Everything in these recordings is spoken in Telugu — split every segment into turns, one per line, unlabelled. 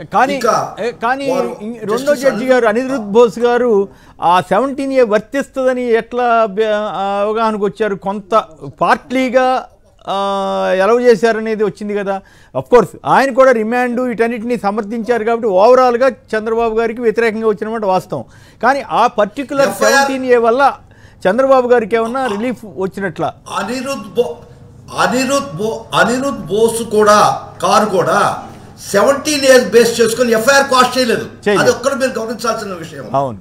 కానీ రెండో జడ్జి గారు అనిరుద్ బోస్ గారు ఆ 17A వర్తిస్తుందని ఎట్లా అవగాహనకు వచ్చారు? కొంత పార్ట్లీగా ఎలవ్ చేశారనేది వచ్చింది కదా. అఫ్ కోర్స్ ఆయన కూడా రిమాండ్ వీటన్నిటిని సమర్థించారు కాబట్టి ఓవరాల్గా చంద్రబాబు గారికి వ్యతిరేకంగా వచ్చినమాట వాస్తవం. కానీ ఆ పర్టికులర్ 17A వల్ల చంద్రబాబు గారికి ఏమన్నా రిలీఫ్ వచ్చినట్ల?
అనిరుద్ బోస్ కూడా కారు కూడా 17 years బేస్ చేసుకుని ఎఫ్ఐఆర్ కాస్ట్ చేయలేదు. అది ఒక్కరు మీరు గమనించాల్సిన విషయం.
అవును,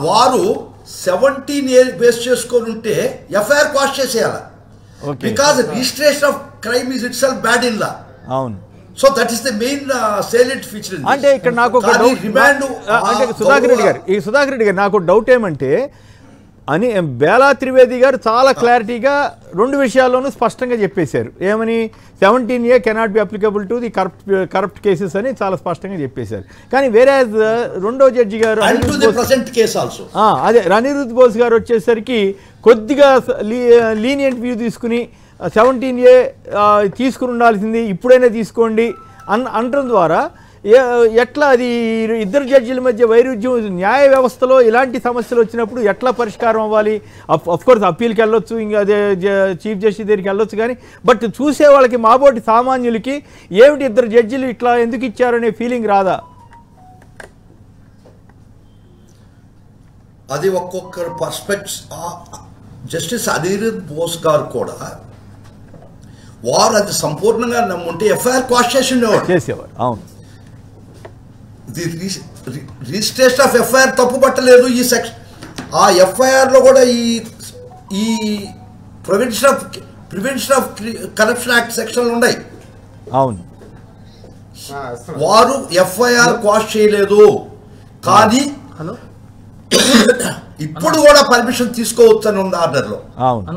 వారు 17 years బేస్ చేసుకొని ఉంటే ఎఫ్ఐఆర్ కాస్ట్ చేసేయాలి. Because registration of crime is itself bad in law.
అవును.
So that is the main salient feature.
అంటే ఇక్కడ నాకు ఒక డౌట్, అంటే సుధాకర్ రెడ్డి గారు నాకు డౌట్ ఏమంటే బేలా త్రివేది గారు చాలా క్లారిటీగా రెండు విషయాల్లోనూ స్పష్టంగా చెప్పేశారు. ఏమని 17A cannot be applicable to the corrupt cases అని చాలా స్పష్టంగా చెప్పేశారు. కానీ వేరే రెండో జడ్జి గారు అనిరుద్ బోస్ గారు వచ్చేసరికి కొద్దిగా లీనియంట్ వ్యూ తీసుకుని 17A తీసుకుని ఉండాల్సింది ఇప్పుడైనా తీసుకోండి అనడం ద్వారా ఎట్లా అది ఇద్దరు జడ్జిల మధ్య వైరుధ్యం, న్యాయ వ్యవస్థలో ఇలాంటి సమస్యలు వచ్చినప్పుడు ఎట్లా పరిష్కారం అవ్వాలి? అఫ్ కోర్స్ అప్పీల్కి వెళ్ళొచ్చు, ఇంకా అదే చీఫ్ జస్టిస్ దగ్గరికి వెళ్ళొచ్చు, కానీ బట్ చూసే వాళ్ళకి మాబోటి సామాన్యులకి ఏమిటి ఇద్దరు జడ్జిలు ఇట్లా ఎందుకు ఇచ్చారనే ఫీలింగ్ రాదా?
అది ఒక్కొక్కరు పర్స్పెక్ట్స్. జస్టిస్ అనిరుద్ బోస్ గారు కూడా వారు అది సంపూర్ణంగా నమ్ముంటే ఎఫ్ఐఆర్ కాస్ట్ చేసేవారు.
అవును,
రిజిస్ట్రేషన్ ఆఫ్ ఎఫ్ఐఆర్ తప్పు పట్టలేదు. ఈ సెక్షన్ ఆ ఎఫ్ఐఆర్లో కూడా ఈ ప్రివెన్షన్ ఆఫ్ కరప్షన్ యాక్ట్ సెక్షన్లు ఉన్నాయి.
అవును,
వారు ఎఫ్ఐఆర్ కాస్ట్ చేయలేదు, కానీ ఇప్పుడు కూడా పర్మిషన్ తీసుకోవచ్చు అని ఉంది ఆర్డర్లో.
అవును,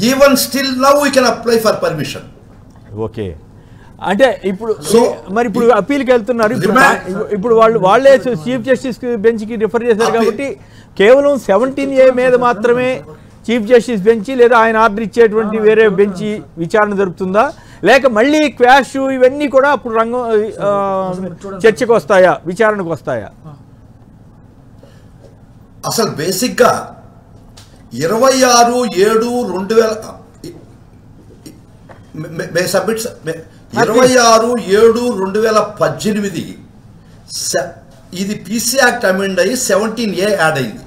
even still now we can apply for permission.
Okay, అంటే ఇప్పుడు మరి ఇప్పుడు అప్పీల్కి వెళ్తున్నారు. ఇప్పుడు వాళ్ళే చీఫ్ జస్టిస్ బెంచ్కి రిఫర్ చేశారు కాబట్టి కేవలం 17A మీద మాత్రమే చీఫ్ జస్టిస్ బెంచ్ లేదా ఆయన ఆర్డర్ ఇచ్చేటువంటి వేరే బెంచ్ విచారణ జరుపుతుందా, లేక మళ్ళీ క్వాష్ ఇవన్నీ కూడా అప్పుడు చర్చకు వస్తాయా, విచారణకు వస్తాయా?
అసలు బేసిక్గా 26/7/2000 26/7/2018 ఇది పీసీ యాక్ట్ అమెండ్ అయ్యి 17A యాడ్ అయింది.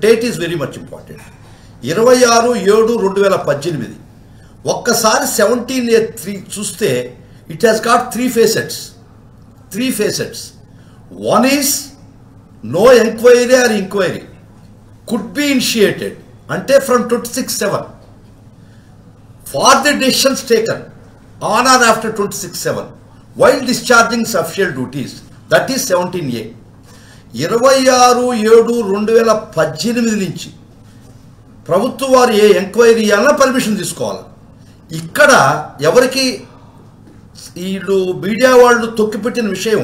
Date is very much important. 26/7/2018 ఒక్కసారి 17A చూస్తే it has got three facets. One is no enquiry or enquiry could be initiated, అంటే from 26/7 for the decisions taken on or after 26/7 while discharging official duties, that is 17A. 26/7/2018 నుంచి ప్రభుత్వం వారు ఏ ఎంక్వైరీ అన్నా పర్మిషన్ తీసుకోవాలి. ఇక్కడ ఎవరికి వీళ్ళు మీడియా వాళ్ళు తొక్కిపెట్టిన విషయం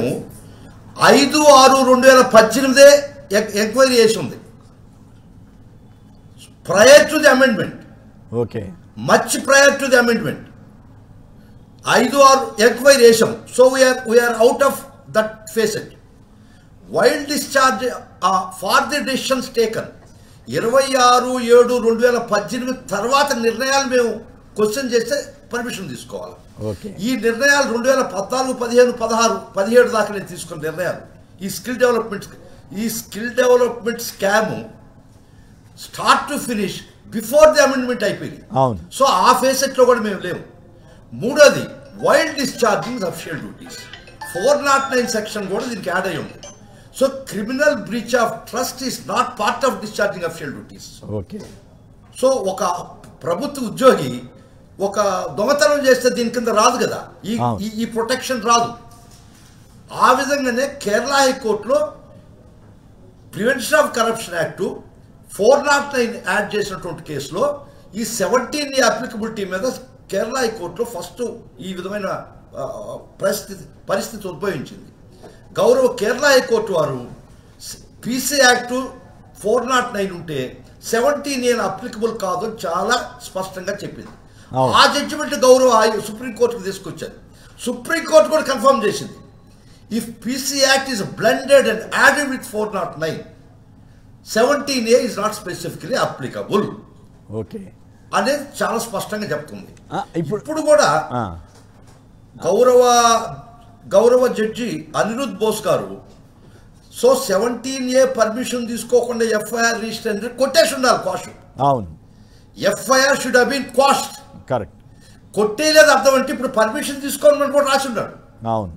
5/6/2018 ఎంక్వైరీ చేసి ఉంది prior to the amendment.
Okay,
much prior to the amendment. 5/6 enquiry చేసాం. So we are out of that facet. While discharge for the decisions taken 26/7/2018 తర్వాత నిర్ణయాలు మేము క్వశ్చన్ చేస్తే పర్మిషన్ తీసుకోవాలి. ఈ నిర్ణయాలు 2014, 15, 16, 17 దాకా నేను తీసుకున్న నిర్ణయాలు. ఈ skill development scam start to finish before the amendment అయిపోయింది. సో ఆ ఫేసెట్లో కూడా మేము లేవు. మూడోది while discharging official duties 409 section కూడా దీనికి యాడ్ అయ్యి ఉంది. So criminal breach of trust is not part of discharging official duties. So ఒక ప్రభుత్వ ఉద్యోగి ఒక దొంగతనం చేస్తే దీని కింద రాదు కదా, ఈ ప్రొటెక్షన్ రాదు. ఆ విధంగానే కేరళ హైకోర్టులో prevention of corruption act 409 add చేసినటువంటి కేసులో ఈ 17A అప్లికబిలిటీ మీద కేరళ హైకోర్టులో ఫస్ట్ ఈ విధమైన పరిస్థితి ఉద్భవించింది. గౌరవ కేరళ హైకోర్టు వారు పీసీ యాక్టు 409 ఉంటే 17A అప్లికబుల్ కాదు చాలా స్పష్టంగా చెప్పింది. ఆ జడ్జిమెంట్ గౌరవ సుప్రీంకోర్టుకు తీసుకొచ్చారు. సుప్రీంకోర్టు కూడా కన్ఫర్మ్ చేసింది, if PC act is blended and added with 409, 17A is not specifically applicable
okay
అనేది చాలా స్పష్టంగా చెప్తుంది.
ఇప్పుడు
కూడా గౌరవ జడ్జి అనిరుద్ బోస్ గారు సో 17A పర్మిషన్ తీసుకోకుండా ఎఫ్ఐఆర్ రిజిస్టర్ కొట్టేసి ఉండాలి క్వాష్.
అవును,
FIR should have been quashed.
Correct.
కొట్టేయలేదు అర్థం అంటే ఇప్పుడు పర్మిషన్ తీసుకోమని కూడా రాసి ఉన్నాడు.
అవును,